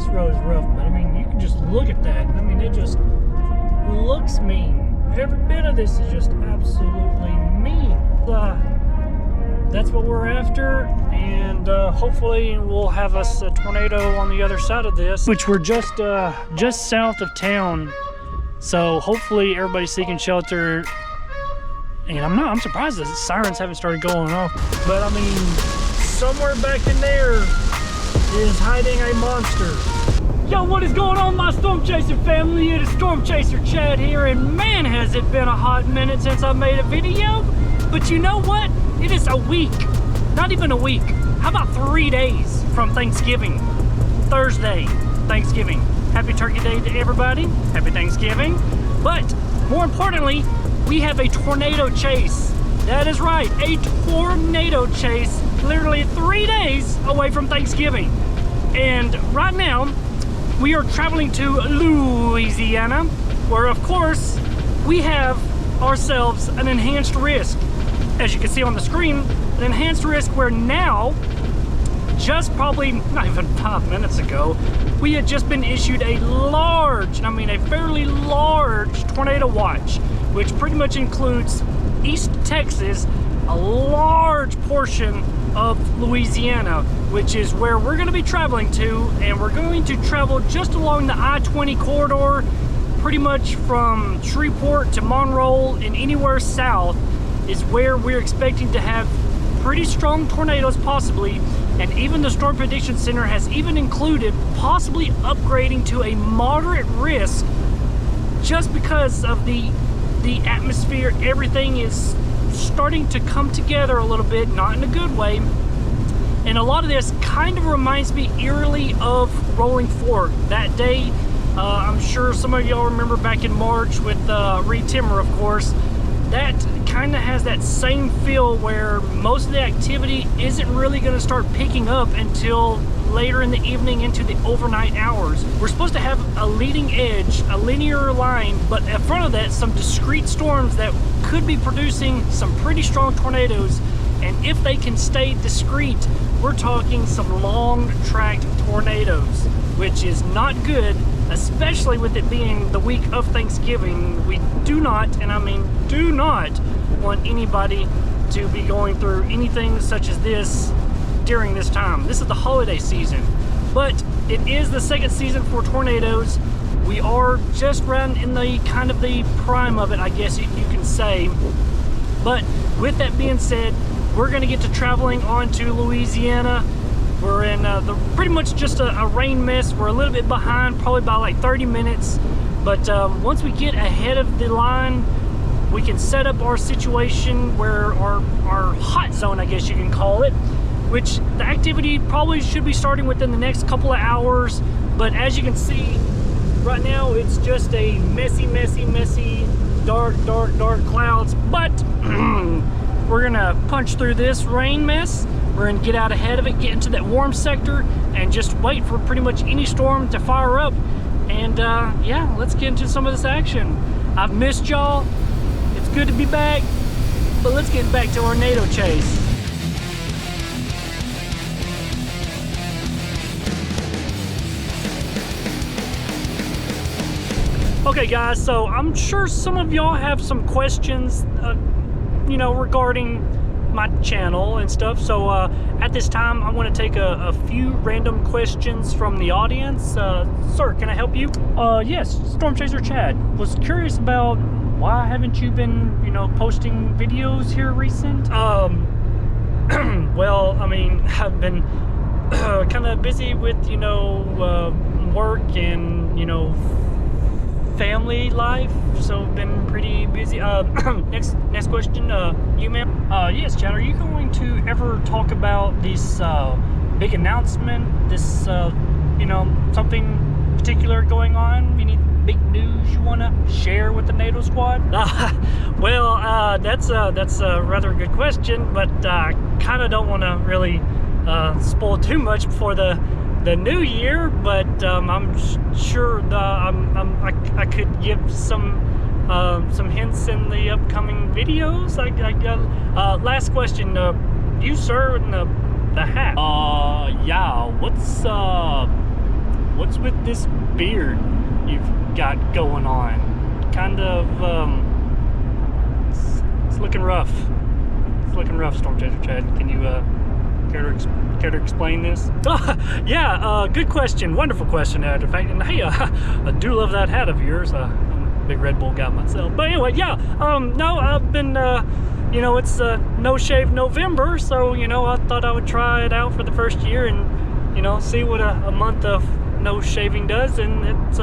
road is rough, but I mean, you can just look at that. I mean, it just looks mean. Every bit of this is just absolutely mean. That's what we're after, and hopefully we'll have us a tornado on the other side of this, which we're just south of town. So hopefully everybody's seeking shelter. And I'm surprised the sirens haven't started going off. But I mean, somewhere back in there is hiding a monster. Yo, what is going on, my Storm Chaser family? It is Storm Chaser Chad here, and man, has it been a hot minute since I made a video. But you know what? It is a week, not even a week. How about 3 days from Thanksgiving? Thursday, Thanksgiving. Happy Turkey Day to everybody. Happy Thanksgiving. But more importantly, we have a tornado chase. That is right, a tornado chase, literally 3 days away from Thanksgiving. And right now, we are traveling to Louisiana, where of course, we have ourselves an enhanced risk. As you can see on the screen, an enhanced risk where now, just probably not even 5 minutes ago, we had just been issued a large, and I mean a fairly large tornado watch, which pretty much includes East Texas, a large portion of Louisiana, which is where we're going to be traveling to, and we're going to travel just along the I-20 corridor, pretty much from Shreveport to Monroe and anywhere south is where we're expecting to have pretty strong tornadoes possibly, and even the Storm Prediction Center has even included possibly upgrading to a moderate risk just because of the atmosphere. Everything is starting to come together a little bit, not in a good way, and a lot of this kind of reminds me eerily of Rolling Fork. That day, I'm sure some of y'all remember back in March with Reed Timmer, of course. That kind of has that same feel where most of the activity isn't really going to start picking up until later in the evening into the overnight hours. We're supposed to have a leading edge, a linear line, but in front of that, some discrete storms that could be producing some pretty strong tornadoes. And if they can stay discrete, we're talking some long-tracked tornadoes, which is not good, especially with it being the week of Thanksgiving. We do not, and I mean do not, want anybody to be going through anything such as this during this time. This is the holiday season, but it is the second season for tornadoes. We are just around in the kind of the prime of it, I guess you can say. But with that being said, we're going to get to traveling on to Louisiana. We're in pretty much just a rain mess. We're a little bit behind, probably by like 30 minutes. But once we get ahead of the line, we can set up our situation where our hot zone, I guess you can call it, which the activity probably should be starting within the next couple of hours. But as you can see, right now it's just a messy, dark clouds. But we're gonna punch through this rain mess. We're gonna get out ahead of it, get into that warm sector, and just wait for pretty much any storm to fire up. And yeah, let's get into some of this action. I've missed y'all. It's good to be back, but let's get back to our tornado chase. Okay guys, so I'm sure some of y'all have some questions, you know, regarding my channel and stuff. So at this time, I want to take a few random questions from the audience. Sir, can I help you? Yes, Storm Chaser Chad. Was curious about why haven't you been, you know, posting videos here recent? Well, I mean, I've been kind of busy with, you know, work and, you know, family life, so been pretty busy. Next question, you ma'am. Yes, Chad, are you going to ever talk about this big announcement, this you know, something particular going on? Any big news you want to share with the NATO squad? Well, that's a rather good question, but I kind of don't want to really spoil too much before the new year, but I'm sure I could give some hints in the upcoming videos. Last question, you sir in the hat. Yeah, what's is with this beard you've got going on? Kind of, it's looking rough. It's looking rough, Storm Chaser Chad. Can you care to explain this? Yeah, good question. Wonderful question, in fact. And hey, I do love that hat of yours. I'm a big Red Bull guy myself. But anyway, yeah, no, I've been, you know, it's No Shave November, so, you know, I thought I would try it out for the first year and, you know, see what a month of no shaving does. And it's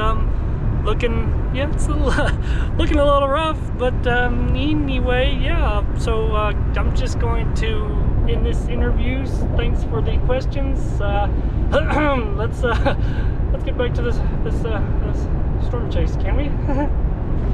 looking, yeah, it's looking a little rough, but anyway, yeah. So I'm just going to end this interview. Thanks for the questions. Let's get back to this storm chase, can we?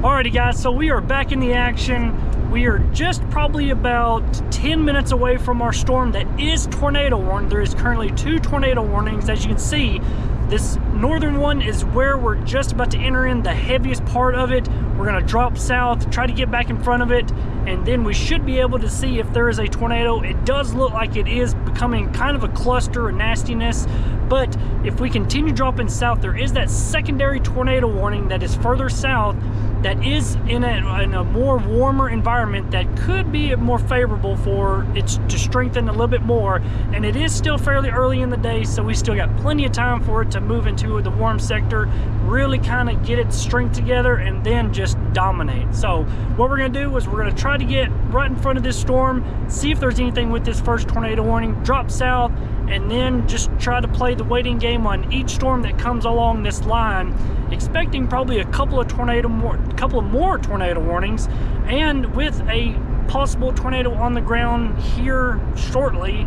Alrighty, guys. So we are back in the action. We are just probably about 10 minutes away from our storm that is tornado warned. There is currently 2 tornado warnings. As you can see, this northern one is where we're just about to enter in the heaviest part of it. We're gonna drop south, try to get back in front of it, and then we should be able to see if there is a tornado. It does look like it is becoming kind of a cluster of nastiness, but if we continue dropping south, there is that secondary tornado warning that is further south that is in a more warmer environment that could be more favorable for it to strengthen a little bit more. And it is still fairly early in the day, so we still got plenty of time for it to move into the warm sector, really kind of get its strength together, and then just dominate. So what we're gonna do is we're gonna try to get right in front of this storm, see if there's anything with this first tornado warning, drop south, and then just try to play the waiting game on each storm that comes along this line, expecting probably a couple of more tornado warnings, and with a possible tornado on the ground here shortly.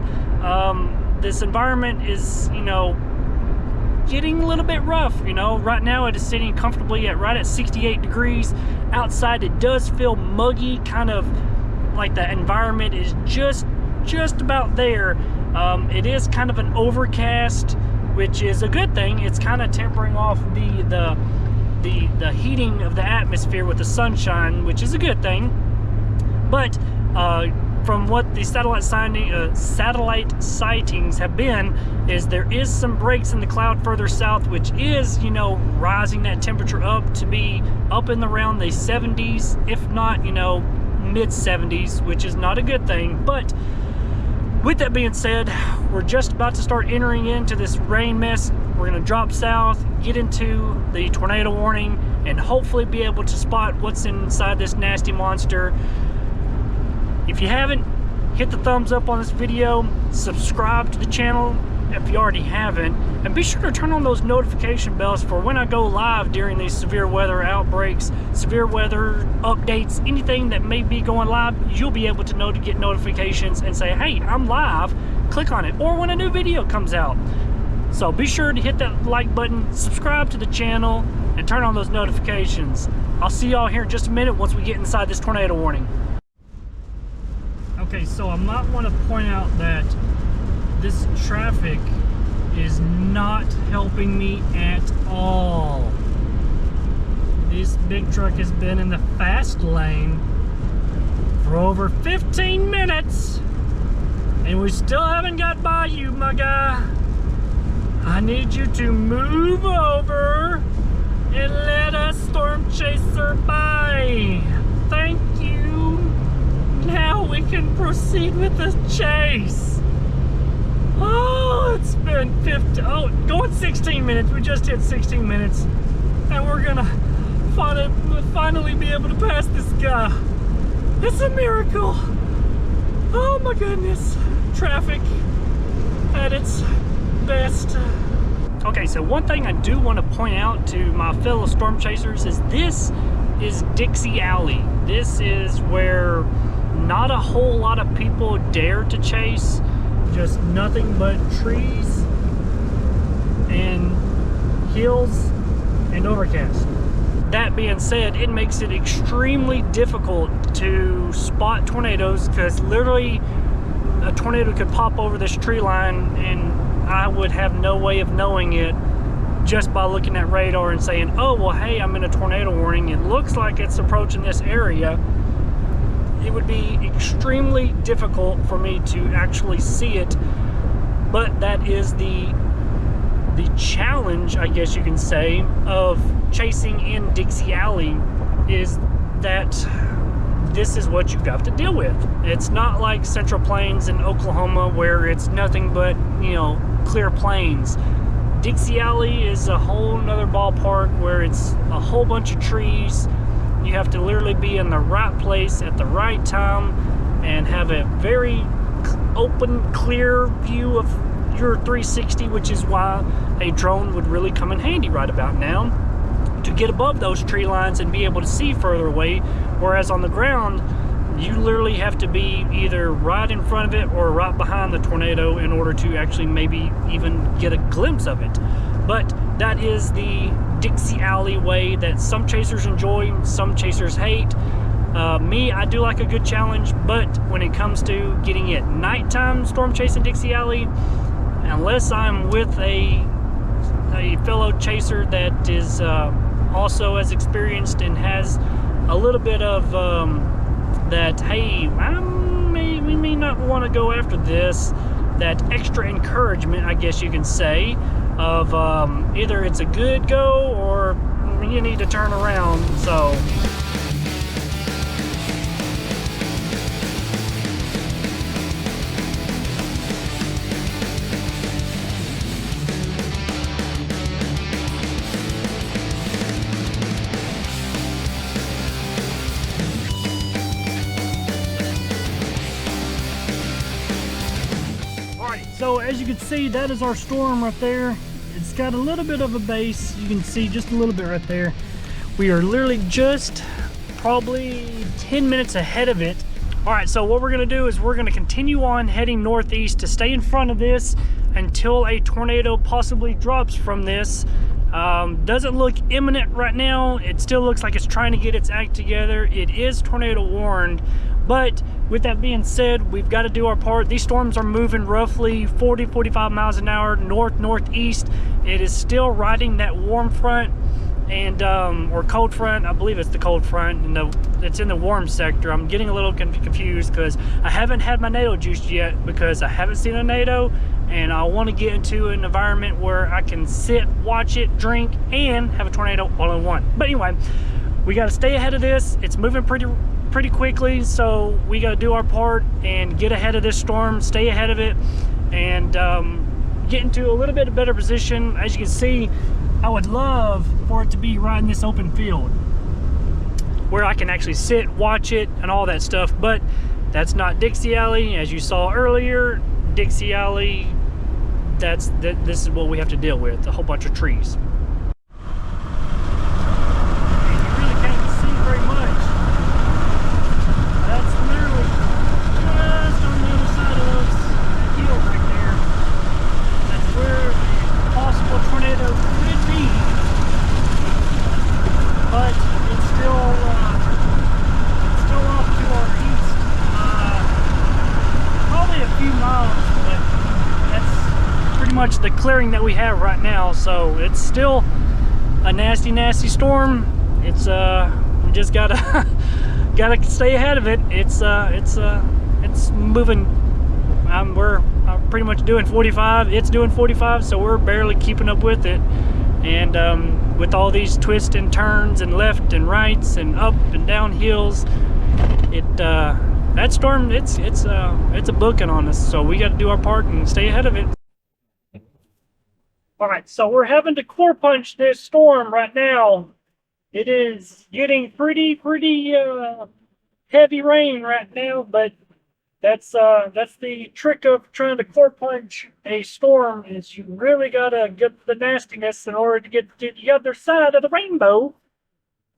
This environment is, you know, getting a little bit rough. You know, right now it is sitting comfortably at right at 68 degrees. Outside it does feel muggy, kind of like the environment is just about there. It is kind of an overcast, which is a good thing. It's kind of tempering off the heating of the atmosphere with the sunshine, which is a good thing. But from what the satellite sightings have been, is there is some breaks in the cloud further south, which is, you know, rising that temperature up to be up in around the 70s, if not, you know, mid 70s, which is not a good thing. But with that being said, we're just about to start entering into this rain mist. We're gonna drop south, get into the tornado warning, and hopefully be able to spot what's inside this nasty monster. If you haven't, hit the thumbs up on this video, subscribe to the channel if you already haven't, and be sure to turn on those notification bells for when I go live during these severe weather outbreaks, severe weather updates, anything that may be going live. You'll be able to know to get notifications and say, hey, I'm live, click on it, or when a new video comes out. So be sure to hit that like button, subscribe to the channel, and turn on those notifications. I'll see y'all here in just a minute once we get inside this tornado warning. Okay, so I might want to point out that this traffic is not helping me at all. This big truck has been in the fast lane for over 15 minutes, and we still haven't got by you, my guy. I need you to move over and let us storm chaser by. Thank you. Now we can proceed with the chase. Oh, it's been going 16 minutes. We just hit 16 minutes, and we're gonna finally be able to pass this guy. It's a miracle. Oh my goodness. Traffic at its best. Okay, so one thing I do want to point out to my fellow storm chasers is this is Dixie Alley. This is where not a whole lot of people dare to chase. Just nothing but trees and hills and overcast. That being said, it makes it extremely difficult to spot tornadoes, because literally a tornado could pop over this tree line and I would have no way of knowing it just by looking at radar and saying, oh, well, hey, I'm in a tornado warning. It looks like it's approaching this area. It would be extremely difficult for me to actually see it, but that is the the challenge, I guess you can say, of chasing in Dixie Alley is that this is what you have to deal with. It's not like Central Plains in Oklahoma where it's nothing but, you know, clear plains. Dixie Alley is a whole nother ballpark where it's a whole bunch of trees. You have to literally be in the right place at the right time and have a very open, clear view of your 360, which is why a drone would really come in handy right about now, to get above those tree lines and be able to see further away. Whereas on the ground, you literally have to be either right in front of it or right behind the tornado in order to actually maybe even get a glimpse of it. But that is the Dixie Alley way that some chasers enjoy, some chasers hate. Me, I do like a good challenge, but when it comes to getting it nighttime storm chasing Dixie Alley, unless I'm with a fellow chaser that is also as experienced and has a little bit of that, hey, we may not want to go after this, that extra encouragement, I guess you can say, of either it's a good go or you need to turn around. So So as you can see, that is our storm right there. It's got a little bit of a base. You can see just a little bit right there. We are literally just probably 10 minutes ahead of it. All right, so what we're gonna do is we're gonna continue on heading northeast to stay in front of this until a tornado possibly drops from this. Doesn't look imminent right now. It still looks like it's trying to get its act together. It is tornado warned, but with that being said, we've got to do our part. These storms are moving roughly 40-45 miles an hour northeast. It is still riding that warm front and or cold front. I believe it's the cold front, and it's in the warm sector. I'm getting a little confused because I haven't had my NATO juiced yet because I haven't seen a NATO, and I want to get into an environment where I can sit, watch it, drink, and have a tornado all in one. But anyway, we got to stay ahead of this. It's moving pretty quickly, so we got to do our part and get ahead of this storm, stay ahead of it, and get into a little bit better position. As you can see, I would love for it to be right in this open field where I can actually sit, watch it, and all that stuff, but that's not Dixie Alley. As you saw earlier, Dixie Alley, this is what we have to deal with, a whole bunch of trees. The clearing that we have right now, so it's still a nasty storm. It's we just gotta stay ahead of it. It's moving. We're pretty much doing 45. It's doing 45, so we're barely keeping up with it. And with all these twists and turns and left and rights and up and down hills, that storm, it's a booking on us. So we got to do our part and stay ahead of it. All right, so we're having to core punch this storm right now. It is getting pretty heavy rain right now, but that's the trick of trying to core punch a storm, is you really gotta get the nastiness in order to get to the other side of the rainbow.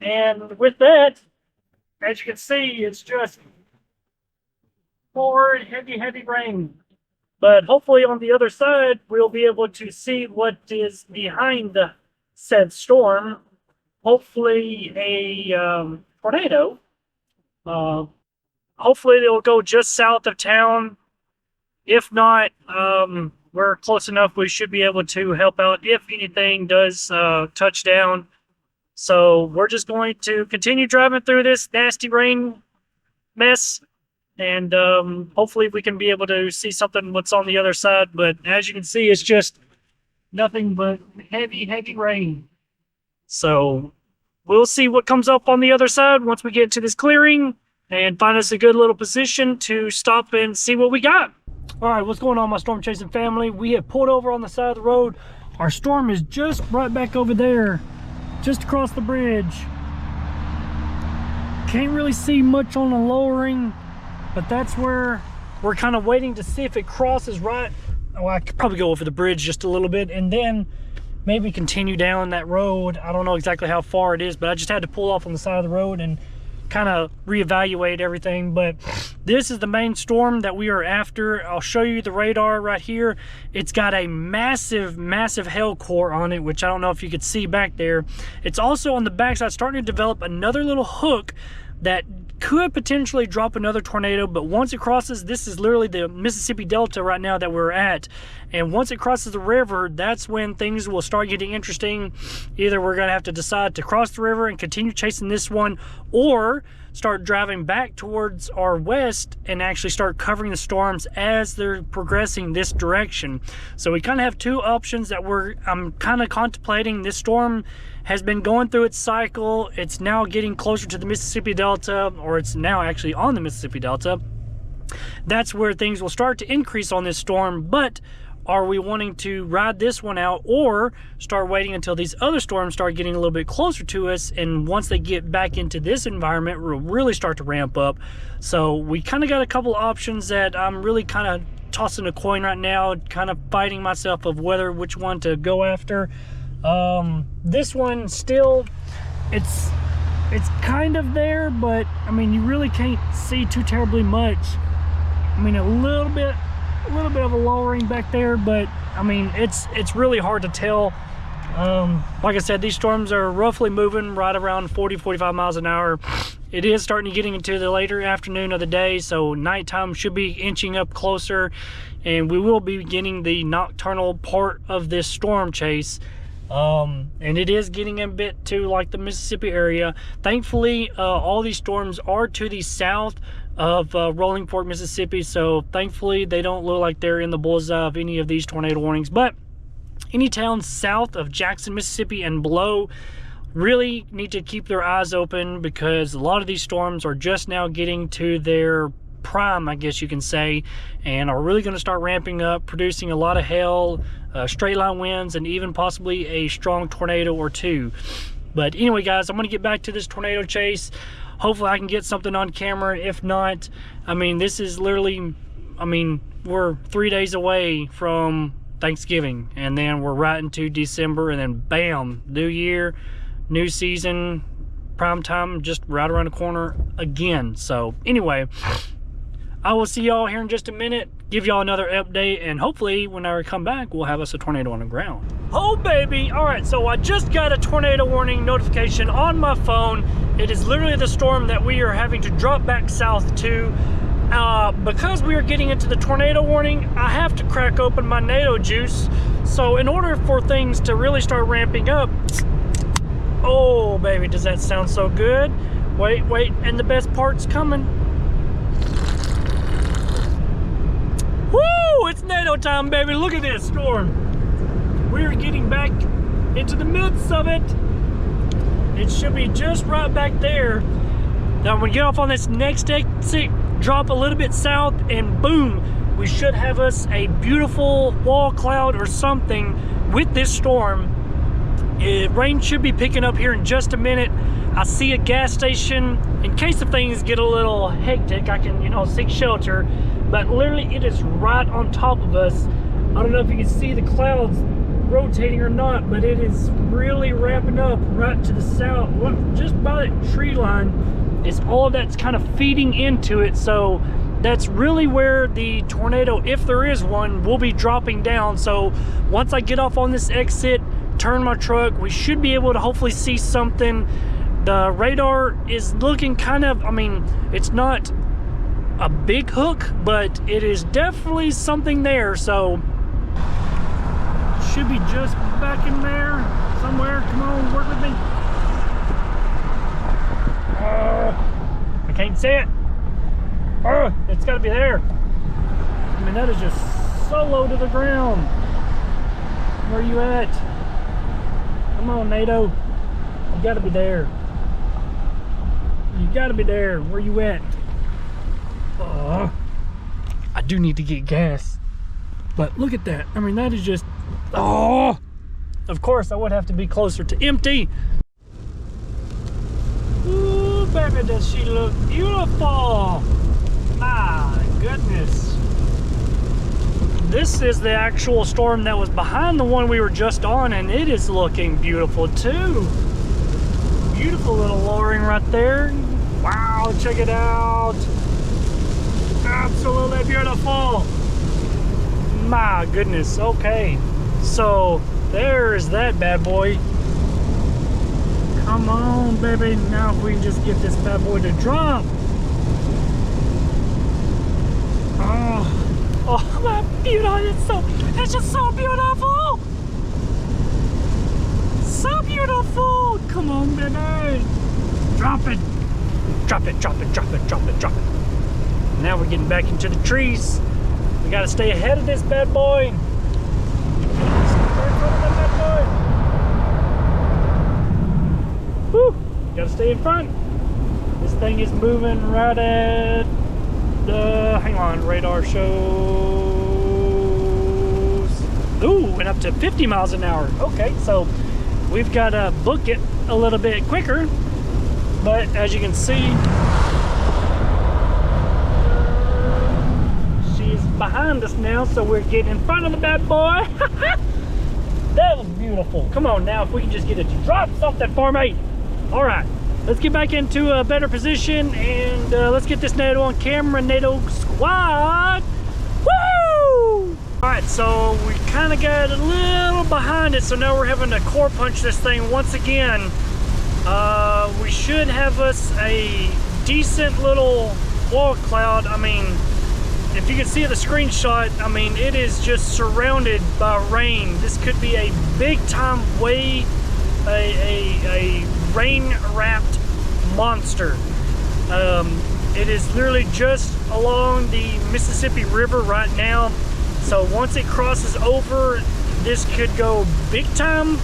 And with that, as you can see, it's just pouring heavy rain. But hopefully on the other side, we'll be able to see what is behind the said storm. Hopefully a tornado. Hopefully it'll go just south of town. If not, we're close enough. We should be able to help out if anything does touch down. So we're just going to continue driving through this nasty rain mess. And hopefully we can be able to see something what's on the other side. But as you can see, it's just nothing but heavy, heavy rain. So we'll see what comes up on the other side once we get to this clearing and find us a good little position to stop and see what we got. All right, what's going on, my storm chasing family? We have pulled over on the side of the road. Our storm is just right back over there, just across the bridge. Can't really see much on the lowering, but that's where we're kind of waiting to see if it crosses right. Oh, I could probably go over the bridge just a little bit and then maybe continue down that road. I don't know exactly how far it is, but I just had to pull off on the side of the road and kind of reevaluate everything. But this is the main storm that we are after. I'll show you the radar right here. It's got a massive hail core on it, which I don't know if you could see back there. It's also on the backside starting to develop another little hook that could potentially drop another tornado, but once it crosses, this is literally the Mississippi Delta right now that we're at, and once it crosses the river, that's when things will start getting interesting. Either we're going to have to decide to cross the river and continue chasing this one, or start driving back towards our west and actually start covering the storms as they're progressing this direction. So we kind of have two options that I'm kind of contemplating. This storm has been going through its cycle. It's now getting closer to the Mississippi Delta, or it's now actually on the Mississippi Delta. That's where things will start to increase on this storm. But are we wanting to ride this one out or start waiting until these other storms start getting a little bit closer to us, and once they get back into this environment, we'll really start to ramp up? So we kind of got a couple options that I'm really kind of tossing a coin right now, kind of fighting myself of which one to go after. This one still, it's kind of there, but I mean, you really can't see too terribly much. I mean, a little bit of a lowering back there, but I mean, it's really hard to tell. Like I said, these storms are roughly moving right around 40-45 miles an hour. It is starting to getting into the later afternoon of the day, so nighttime should be inching up closer, and we will be beginning the nocturnal part of this storm chase. And it is getting a bit to like the Mississippi area. Thankfully, all these storms are to the south of Rolling Fork, Mississippi, so thankfully they don't look like they're in the bullseye of any of these tornado warnings. But any towns south of Jackson, Mississippi and below really need to keep their eyes open, because a lot of these storms are just now getting to their prime, I guess you can say, and are really going to start ramping up, producing a lot of hail, straight line winds, and even possibly a strong tornado or two. But anyway, guys, I'm going to get back to this tornado chase. Hopefully I can get something on camera. If not, I mean, this is literally, I mean, we're 3 days away from Thanksgiving, and then we're right into December, and then bam, new year, new season, prime time, just right around the corner again. So anyway, I will see y'all here in just a minute, give y'all another update, and hopefully when I come back, we'll have us a tornado on the ground. Oh baby, all right, so I just got a tornado warning notification on my phone. It is literally the storm that we are having to drop back south to. Because we are getting into the tornado warning, I have to crack open my NATO juice. So in order for things to really start ramping up, oh baby, does that sound so good? Wait, and the best part's coming. Woo! It's NATO time, baby. Look at this storm. We're getting back into the midst of it. It should be just right back there. Now, when we get off on this next exit, drop a little bit south, and boom, we should have us a beautiful wall cloud or something with this storm. Rain should be picking up here in just a minute. I see a gas station. In case if things get a little hectic, I can, seek shelter. But literally, it is right on top of us. I don't know if you can see the clouds rotating or not, but it is really ramping up right to the south. Just by that tree line, it's all of that's kind of feeding into it. So that's really where the tornado, if there is one, will be dropping down. So once I get off on this exit, turn my truck, we should be able to hopefully see something. The radar is looking kind of, I mean, it's not a big hook, but it is definitely something there. So should be just back in there somewhere. Come on, work with me. I can't see it. It's got to be there. I mean, that is just so low to the ground. Where you at? Come on, NATO. You gotta be there. You gotta be there. Where you at? I do need to get gas. But look at that. I mean, that is just, oh! Of course, I would have to be closer to empty. Ooh, baby, does she look beautiful. My goodness. This is the actual storm that was behind the one we were just on, and it is looking beautiful too. Beautiful little lowering right there. Wow, check it out. Absolutely beautiful. My goodness. Okay, so there's that bad boy. Come on, baby. Now if we can just get this bad boy to drop. Oh, my beautiful. It's just so beautiful. So beautiful. Come on, baby. Drop it. Drop it, drop it, drop it, drop it, drop it. Now we're getting back into the trees. We gotta stay ahead of this bad boy. Whew, gotta stay in front. This thing is moving right at the, hang on, radar shows. Ooh, went up to 50 miles an hour. Okay, so we've got to book it a little bit quicker. But as you can see, she's behind us now, so we're getting in front of the bad boy. That was beautiful. Come on now, if we can just get it to drop something for me. All right, let's get back into a better position, and let's get this NATO on camera. NATO squad. Woo! All right, so we kind of got a little behind it, so now we're having to core punch this thing once again. We should have us a decent little oil cloud. I mean, if you can see the screenshot, I mean, it is just surrounded by rain. This could be a big time wave, a rain-wrapped monster. It is literally just along the Mississippi River right now. So once it crosses over, this could go big time.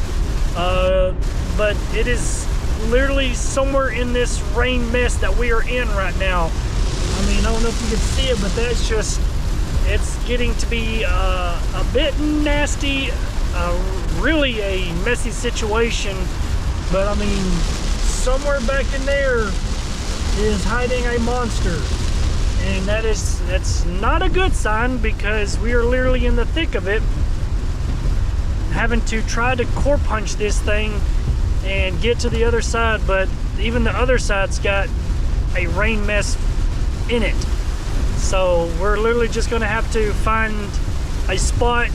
But it is literally somewhere in this rain mess that we are in right now. I mean, I don't know if you can see it, but that's just, it's getting to be a bit nasty, really a messy situation. But I mean, somewhere back in there is hiding a monster, and that's not a good sign, because we are literally in the thick of it, having to try to core punch this thing and get to the other side. But even the other side's got a rain mess in it, so we're literally just going to have to find a spot,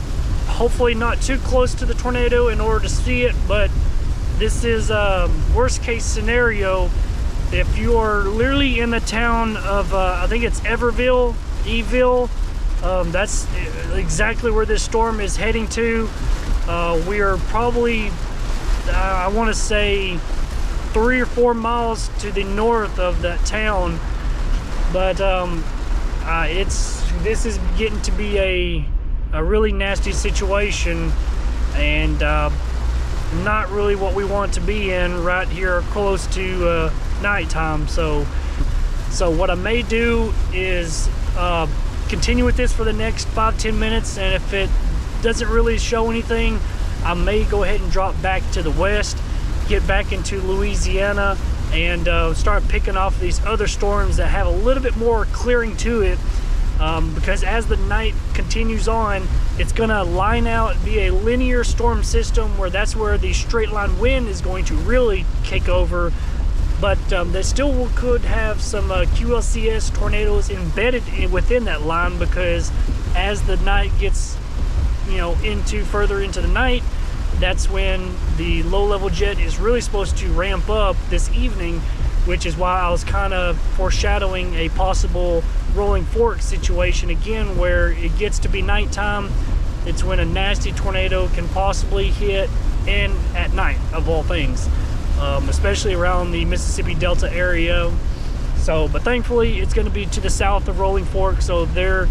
hopefully not too close to the tornado, in order to see it. But this is a worst case scenario. If you are literally in the town of I think it's Eville, that's exactly where this storm is heading to. We are probably, I want to say, 3 or 4 miles to the north of that town. But this is getting to be a really nasty situation, and not really what we want to be in right here close to nighttime. So what I may do is continue with this for the next 5-10 minutes, and if it doesn't really show anything, I may go ahead and drop back to the west, get back into Louisiana, and start picking off these other storms that have a little bit more clearing to it, because as the night continues on, it's going to line out, be a linear storm system, where that's where the straight line wind is going to really kick over. But they still could have some QLCS tornadoes embedded within that line, because as the night gets, further into the night, that's when the low-level jet is really supposed to ramp up this evening, which is why I was kind of foreshadowing a possible rolling fork situation again, where it gets to be nighttime. It's when a nasty tornado can possibly hit, and at night, of all things. Especially around the Mississippi Delta area. But thankfully it's going to be to the south of Rolling Fork, so they're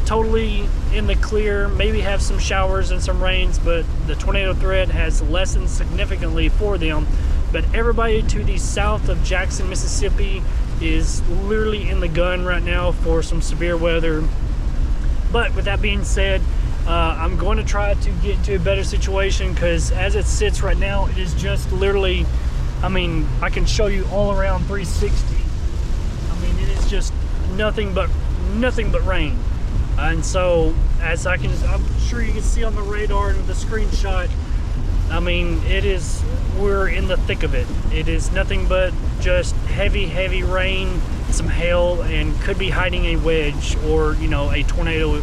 totally in the clear, maybe have some showers and some rains, but the tornado threat has lessened significantly for them. But everybody to the south of Jackson, Mississippi is literally in the gun right now for some severe weather. But with that being said, I'm going to try to get into a better situation, because as it sits right now, it is just literally, I mean, I can show you all around 360. I mean, it is just nothing but rain. And so, as I'm sure you can see on the radar and the screenshot, I mean, we're in the thick of it. It is nothing but just heavy rain, some hail, and could be hiding a wedge or, you know, a tornado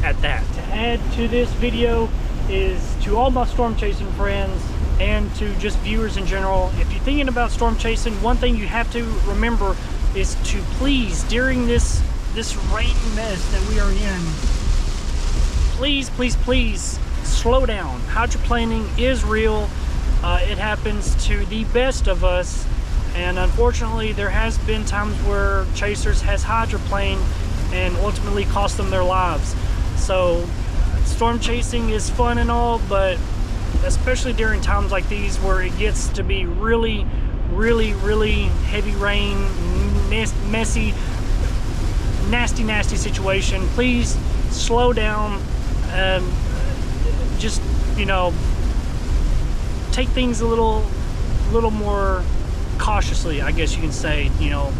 at that. To add to this video is to all my storm chasing friends and to just viewers in general, if you're thinking about storm chasing, one thing you have to remember is to please, during this rain mess that we are in, please slow down. Hydroplaning is real. It happens to the best of us, and unfortunately there has been times where chasers has hydroplaned and ultimately cost them their lives. So storm chasing is fun and all, but especially during times like these where it gets to be really heavy rain, messy, nasty situation, please slow down. Just, you know, take things a little more cautiously, I guess you can say. You know,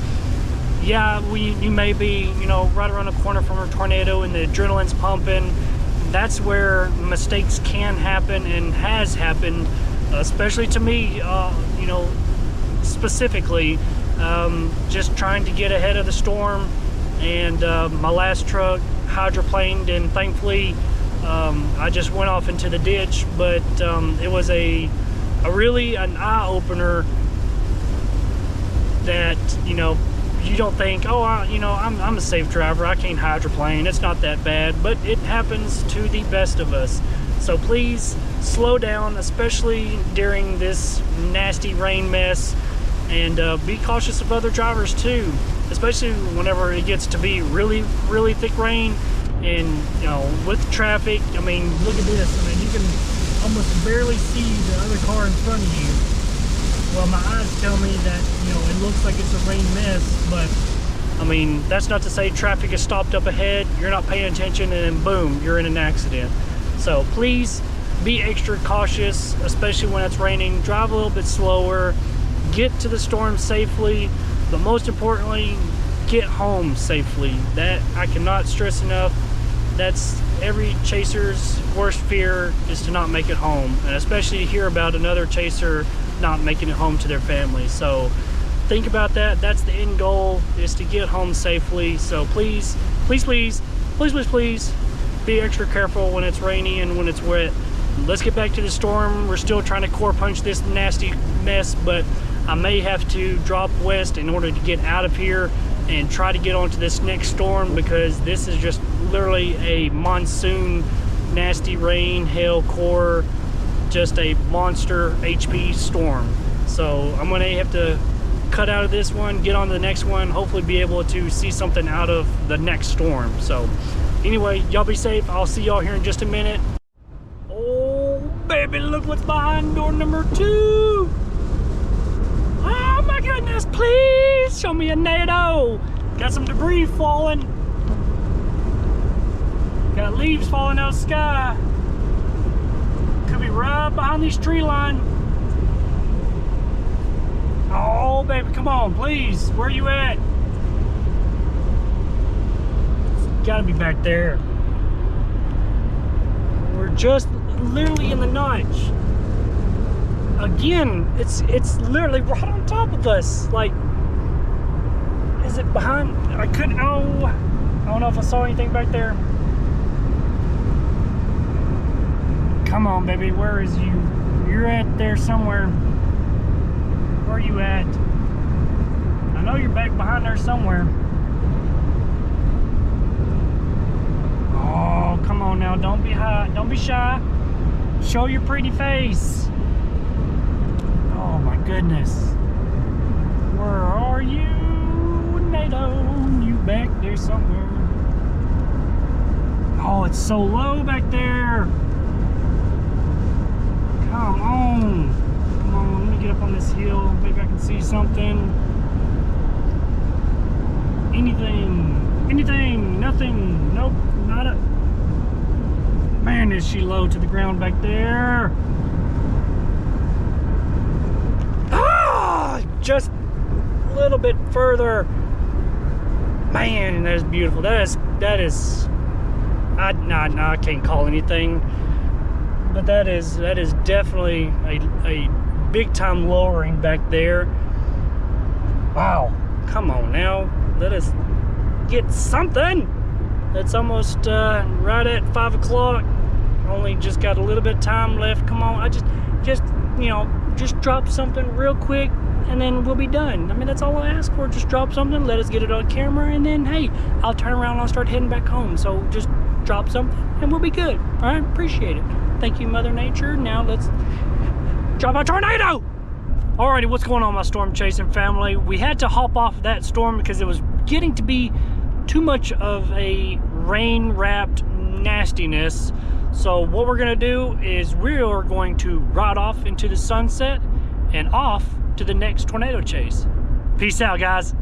yeah, you may be, you know, right around the corner from a tornado and the adrenaline's pumping. That's where mistakes can happen and has happened, especially to me, you know, specifically, just trying to get ahead of the storm. And my last truck hydroplaned, and thankfully I just went off into the ditch. But it was really an eye-opener that, you know, you don't think, oh, you know, I'm a safe driver, I can't hydroplane, it's not that bad, but it happens to the best of us. So please slow down, especially during this nasty rain mess, and be cautious of other drivers too, especially whenever it gets to be really thick rain. And, you know, with traffic, I mean, look at this. I mean, you can almost barely see the other car in front of you. Well, my eyes tell me that, you know, it looks like it's a rain mess, but I mean, that's not to say traffic is stopped up ahead, you're not paying attention, and then boom, you're in an accident. So please be extra cautious, especially when it's raining. Drive a little bit slower, get to the storm safely, but most importantly, get home safely. That I cannot stress enough. That's every chaser's worst fear, is to not make it home, and especially to hear about another chaser not making it home to their family. So think about that. That's the end goal, is to get home safely. So please be extra careful when it's rainy and when it's wet. Let's get back to the storm. We're still trying to core punch this nasty mess, but I may have to drop west in order to get out of here and try to get onto this next storm, because this is just literally a monsoon, nasty rain, hail, core, just a monster HP storm. So I'm gonna have to cut out of this one, get on to the next one, hopefully be able to see something out of the next storm. So anyway, y'all be safe. I'll see y'all here in just a minute. Oh baby, look what's behind door number 2. Oh my goodness, please show me a NATO. Got some debris falling. Got leaves falling out of the sky. Could be right behind this tree line. Oh baby, come on, please. Where you at? It's gotta be back there. We're just literally in the notch. Again, it's literally right on top of us. Like, is it behind? I don't know if I saw anything back there. Come on, baby, where is you? You're at there somewhere. Where are you at? I know you're back behind there somewhere. Oh, come on now, don't be shy. Show your pretty face. Oh my goodness. Where are you, NATO? You back there somewhere. Oh, it's so low back there. Come on. Come on, let me get up on this hill. Maybe I can see something. Anything, nothing. Nope, not a... Man, is she low to the ground back there. Ah, just a little bit further. Man, that is beautiful. That is. I can't call anything, but that is definitely a big time lowering back there. Wow, come on now, let us get something. It's almost right at 5 o'clock. Only just got a little bit of time left. Come on, I just you know, just drop something real quick and then we'll be done. I mean, that's all I ask for. Just drop something, let us get it on camera, and then hey, I'll turn around and I'll start heading back home. So just drop something and we'll be good. All right, appreciate it. Thank you, Mother Nature. Now let's drop a tornado. Alrighty, what's going on, my storm chasing family? We had to hop off that storm because it was getting to be too much of a rain-wrapped nastiness. So what we're gonna do is we are going to ride off into the sunset and off to the next tornado chase. Peace out, guys.